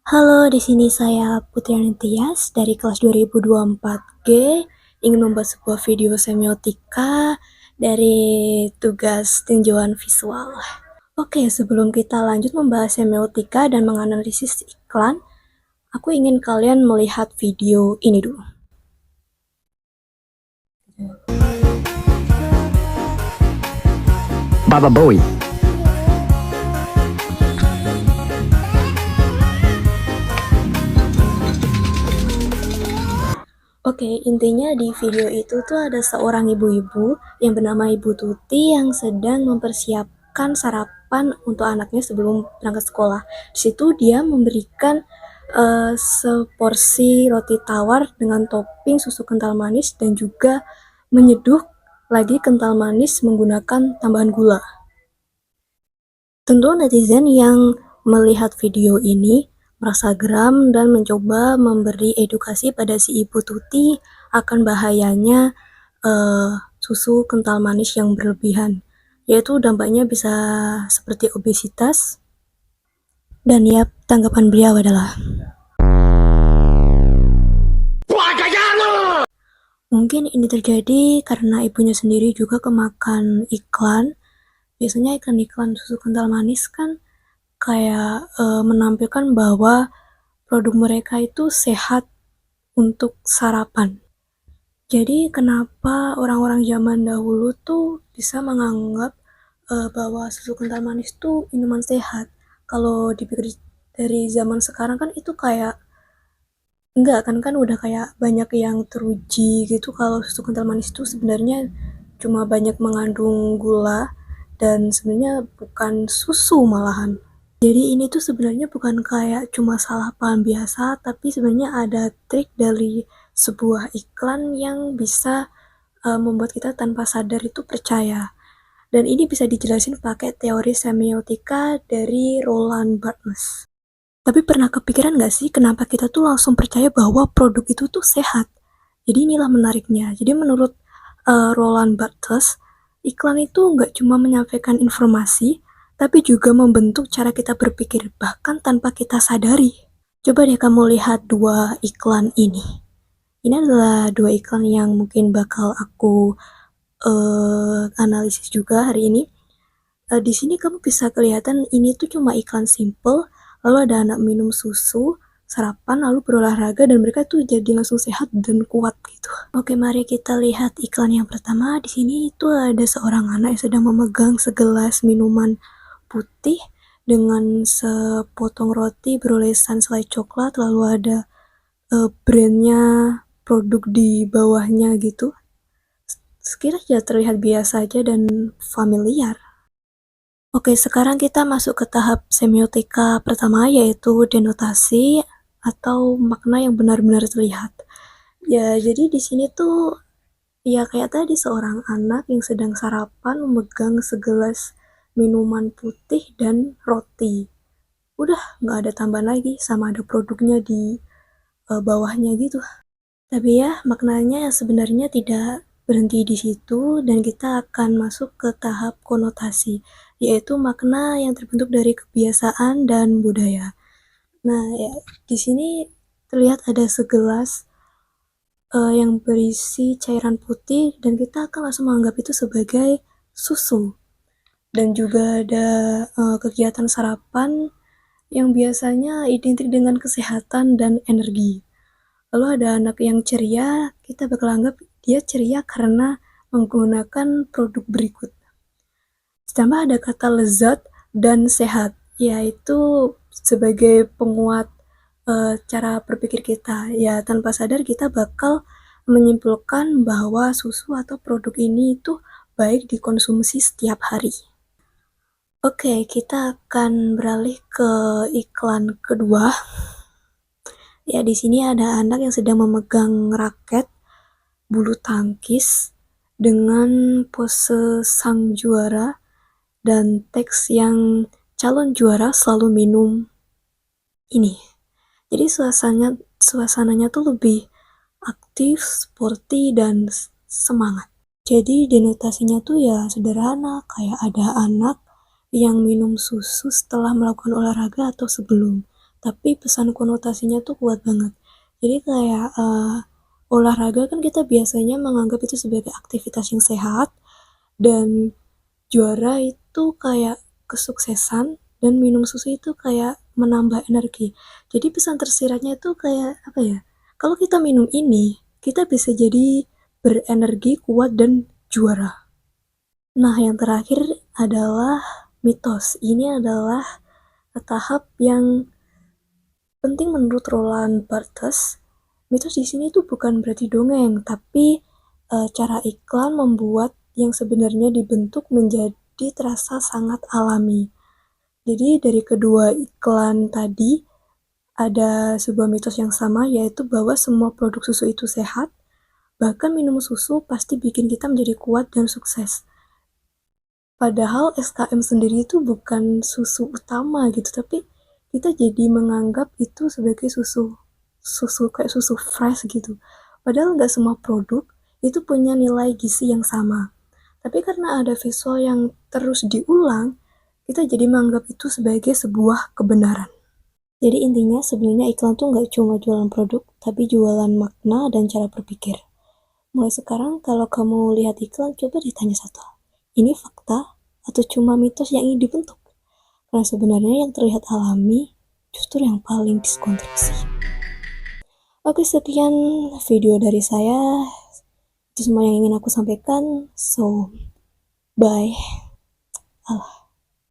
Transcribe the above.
Halo, di sini saya Putri Antias dari kelas 2024G ingin membuat sebuah video semiotika dari tugas tinjauan visual. Oke, sebelum kita lanjut membahas semiotika dan menganalisis iklan, aku ingin kalian melihat video ini dulu. Baba Bowie. Oke, intinya di video itu tuh ada seorang ibu-ibu yang bernama Ibu Tuti yang sedang mempersiapkan sarapan untuk anaknya sebelum berangkat sekolah. Di situ dia memberikan seporsi roti tawar dengan topping susu kental manis dan juga menyeduh lagi kental manis menggunakan tambahan gula. Tentu netizen yang melihat video ini merasa geram dan mencoba memberi edukasi pada si Ibu Tuti akan bahayanya susu kental manis yang berlebihan, yaitu dampaknya bisa seperti obesitas. Dan ya, tanggapan beliau adalah, mungkin ini terjadi karena ibunya sendiri juga kemakan iklan. Biasanya iklan-iklan susu kental manis kan kayak menampilkan bahwa produk mereka itu sehat untuk sarapan. Jadi kenapa orang-orang zaman dahulu tuh bisa menganggap bahwa susu kental manis tuh minuman sehat? Kalau dipikir dari zaman sekarang kan itu kayak enggak kan udah kayak banyak yang teruji gitu kalau susu kental manis itu sebenarnya cuma banyak mengandung gula dan sebenarnya bukan susu malahan. Jadi ini tuh sebenarnya bukan kayak cuma salah paham biasa, tapi sebenarnya ada trik dari sebuah iklan yang bisa membuat kita tanpa sadar itu percaya. Dan ini bisa dijelasin pakai teori semiotika dari Roland Barthes. Tapi pernah kepikiran gak sih kenapa kita tuh langsung percaya bahwa produk itu tuh sehat? Jadi inilah menariknya. Jadi menurut Roland Barthes, iklan itu nggak cuma menyampaikan informasi, tapi juga membentuk cara kita berpikir, bahkan tanpa kita sadari. Coba deh kamu lihat dua iklan ini. Ini adalah dua iklan yang mungkin bakal aku analisis juga hari ini. Di sini kamu bisa kelihatan ini tuh cuma iklan simple, lalu ada anak minum susu, sarapan, lalu berolahraga, dan mereka tuh jadi langsung sehat dan kuat gitu. Oke, mari kita lihat iklan yang pertama. Di sini itu ada seorang anak yang sedang memegang segelas minuman putih dengan sepotong roti berolesan selai coklat, lalu ada brandnya, produk di bawahnya gitu. Sekiranya terlihat biasa aja dan familiar. Oke, sekarang kita masuk ke tahap semiotika pertama, yaitu denotasi atau makna yang benar-benar terlihat. Ya, jadi di sini tuh ya kayak tadi seorang anak yang sedang sarapan memegang segelas minuman putih dan roti. Udah, nggak ada tambahan lagi, sama ada produknya di bawahnya gitu. Tapi ya, maknanya sebenarnya tidak berhenti di situ dan kita akan masuk ke tahap konotasi, yaitu makna yang terbentuk dari kebiasaan dan budaya. Nah, ya di sini terlihat ada segelas yang berisi cairan putih dan kita akan langsung menganggap itu sebagai susu. Dan juga ada kegiatan sarapan yang biasanya identik dengan kesehatan dan energi. Lalu ada anak yang ceria, kita bakal anggap dia ceria karena menggunakan produk berikut. Ditambah ada kata lezat dan sehat, yaitu sebagai penguat cara berpikir kita. Ya, tanpa sadar kita bakal menyimpulkan bahwa susu atau produk ini itu baik dikonsumsi setiap hari. Oke, kita akan beralih ke iklan kedua. Ya, di sini ada anak yang sedang memegang raket bulu tangkis dengan pose sang juara dan teks yang calon juara selalu minum ini. Jadi suasananya tuh lebih aktif, sporty, dan semangat. Jadi denotasinya tuh ya sederhana, kayak ada anak yang minum susu setelah melakukan olahraga atau sebelum. tapi pesan konotasinya tuh kuat banget. Jadi kayak olahraga kan kita biasanya menganggap itu sebagai aktivitas yang sehat, dan juara itu kayak kesuksesan, dan minum susu itu kayak menambah energi. Jadi pesan tersiratnya itu kayak apa ya? Kalau kita minum ini, kita bisa jadi berenergi, kuat, dan juara. Nah, yang terakhir adalah mitos. Ini adalah tahap yang penting menurut Roland Barthes. Mitos di sini tuh bukan berarti dongeng, tapi cara iklan membuat yang sebenarnya dibentuk menjadi terasa sangat alami. Jadi dari kedua iklan tadi ada sebuah mitos yang sama, yaitu bahwa semua produk susu itu sehat, bahkan minum susu pasti bikin kita menjadi kuat dan sukses. Padahal SKM sendiri itu bukan susu utama gitu, tapi kita jadi menganggap itu sebagai susu kayak susu fresh gitu. Padahal nggak semua produk itu punya nilai gizi yang sama. Tapi karena ada visual yang terus diulang, kita jadi menganggap itu sebagai sebuah kebenaran. Jadi intinya sebenarnya iklan tuh nggak cuma jualan produk, tapi jualan makna dan cara berpikir. Mulai sekarang kalau kamu lihat iklan, coba ditanya satu hal. Ini fakta atau cuma mitos yang ingin dibentuk? Karena sebenarnya yang terlihat alami justru yang paling diskonstruksi. Oke, sekian video dari saya. Itu semua yang ingin aku sampaikan. So, bye. Allah.